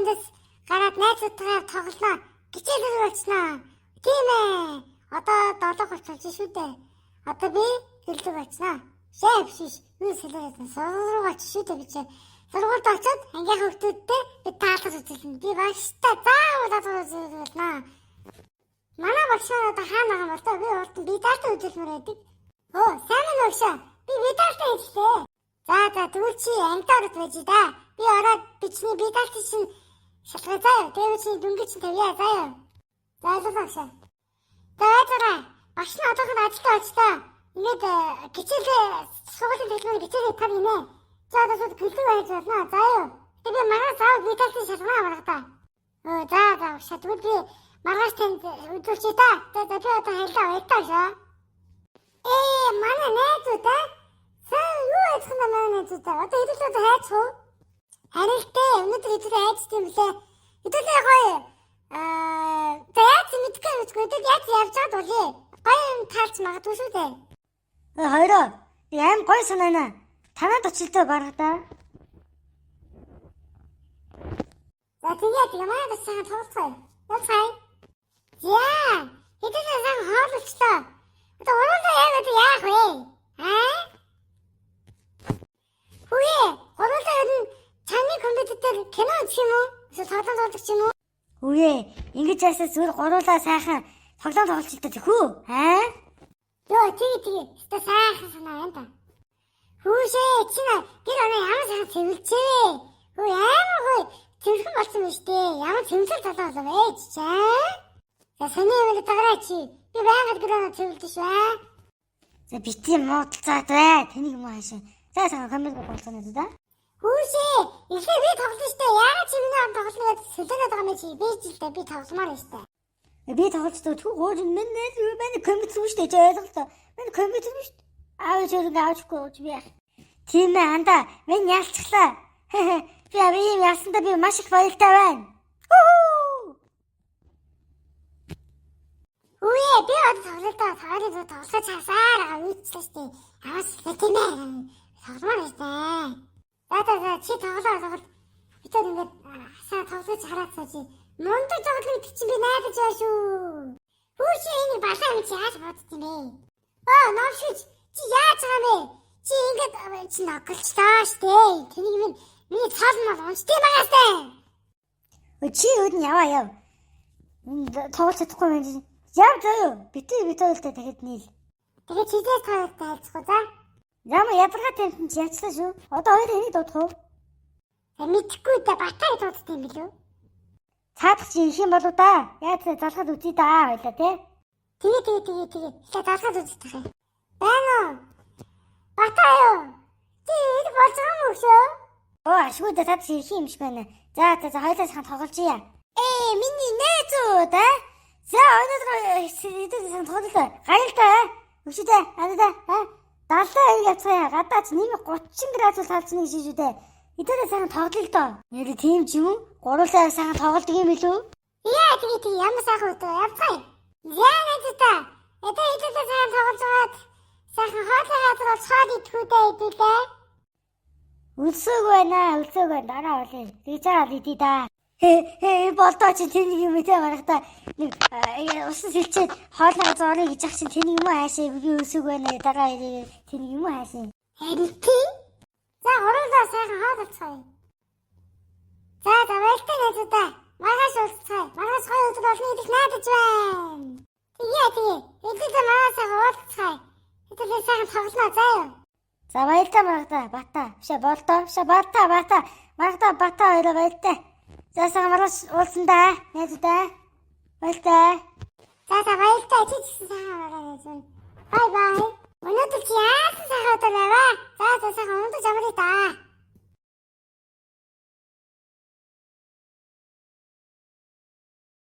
эндээс гараад найзуудтайгаар тоглоно. Гिचээлэр болчихноо. Тийм ээ. Одоо 7:30 болж шүү дээ. Одоо би хэлдэг болчихноо. Шээ биш. Юу хэлээд сургууль очиж шүү дээ гэж. Сургуульд очиод ангийнхаа хүүхдүүдтэй би таалал үзүүлнэ. Би багштай заавал таалал үзүүлнэ. Манай багш одоо хаана байгаа бол би урд нь битаалтай үзүүлмээр байдаг. Оо, сайн байна багшаа. Би битаалтай хэллээ. За тэгвэл чи ангидаард байж да. Би ороод бичний битаалтай чинь шалгая заяа. Тэгээд чи дүнгийн чинь тавья заяа. За багшаа. За багш нь одоохон ажилдаа очтоо. Ингээд гिचээлээ сургуулийн төлөвлөгөөний гिचээлээ тав гинэ. За одоо гэлдэг байж байна. Заяа. Би манай заав битаалтай шалгана маргадаа. Оо за багшаа. Тэгвэл би маргааш танд үзүүлчихье та. За би одоо хэлээ баярлалаа. Манай найзуудаа сайн юу ажиллах юм манай найзуудаа. Одоо хэдүүлээд хайц уу? Харин л дээ өнөөдөр хэдүүлээ хайцт юм лээ. Хэдүүлээ гоё. За яаж мэдгүй өдөр яаж явж чад болъё. Гоё юм таарч магадгүй шүү дээ. Хоёроо аим гоё санаана. Танад очилтоо баргадаа. За тэгээд ямар сайн тоглоцгоо. Яцгай. Яа, хэдүүлээ сайн хооллолчлоо. Одоо уралдаа яах вэ? Хүүе, уралдаа энэ чаны компьютер дээр кино үзэх юм уу? Эсвэл тоглоом тоглох юм уу? Үе, ингэж яасаа зүгээр гуруулаа сайхан тоглоом тоглож илтээ тэхүү. Йоо, тэгээ. Өстө сайхан санаа байна та. Хүүшээ, чинь гэр оноо ямар сайхан цэвэрлжээ. Хүү амар гоё. Цэвэрхэн болсон юм шүү дээ. Ямар цэвэрлэл толгоолоо вэ чаа? За сони юм л дагараа чи. Би байгаад гэр оноо цэвэрлдэж шүү. За битгий муудалцаад бай. Тэнийг юм хаашаа. За сайхан компьютер болцооно да. Хүүшээ, ихээ би тоглоно шүү дээ. Яагаад чи миний хамт тоглоно гэж сэлээд байгаа юм чи? Би ч л дээ би тогломоор шүү дээ. Би тоглолцдог түр гоо минь миний компьютер шүү дээ ойлголоо. Миний компьютер шүү дээ. Аавч өөрөө аавчгүй гэж би яах. Тийм ээ анда минь ялцглаа. Би авийн ялсандаа би маш их баяртай байна. Үе би одоо тоглолтоо тоглож часаар үйчлээ шүү дээ. Аваас тийм ээ. Тогломоор шүү дээ. За чи тоглоо. Битэр ингээд хасаа тоглож хараацаа чи. Мундаг тоглох гэдэг чинь би найдаж байгаа шүү. Хүүшээ энэ балаа юм чи яаж бодсон бэ? Новшиж чи яаж байгаа юм бэ? Чи ингээд чи ногчлаа штэ. Тэнийг миний цаал мал унштай байгаастай. Чи өөд нь яв. Тоглож чадахгүй юм. Яв заяа. Битүүлдэ дахиад нийл. Тэгээд чидээс тоглолттой хэлцгоо за. Яма ядаргаа тэмтэн чи яцлаа шүү. Одоо хоёр энийг дуудах уу? Мэдхгүй да батай дууддаг юм билүү? Цаадах чи их юм болоо да. Яаж залхад үзье да байлаа те. Тэгээ. Ихэ залхад үзэх тахаа. Байна уу? Батай юу? Чи энэ болж байгаа юм шүү? Ашгүй да цаад чи их юм шиг байна. За хоёулаа сайхан тоглолцъя. Миний найзууд За өнөөдөр хэдэн сан тоглолоо. Гайхалтай. Өчигдөө анада 70 явцгаа гадаач 130 градус талцны шиж үдэ. Эдгээр сайхан тоглолт доо. Нэр тийм ч юм уу? Гуруулаа сайхан тоглолдог юм билүү? Яа тэгээ ямар сайхан үтэ явцгаа. Яа нэгтэй. Эдгээр сайхан тоглож байгаад сайхан хоолойгоо цаад идэхүүдээ идэвлээ. Үлсөг байна. Дараа болъё. Тэгжээ идэ да. Болдоо чи тэнийг юм ээ маргата. Нэг усан сэлчээд хоолойгоо зоорыг гэж ах чи тэнийг юм хаашаа би өсөг байна. Дараа тэнийг юм хаашаа. Харин за оролдоо сайхан хоолцгоё. За баяртай найзуудаа. Маргааш уулзцгаая. Маргааш гоё өдөр болно гэж найдаж байна. Тэгээ. Эдгээр маргааш уулзцгаая. Эдгээр сайхан тоглоно заяа. За баяртай маргата. Бата. Бишээ болдоо. Бишээ бата. Маргата бата хоёроо баяртай. За сайхан маргааш уулзсандаа найзуудаа. Баяртай. За баяртай чи сайхан маргааш. Бай. Өнөөдөр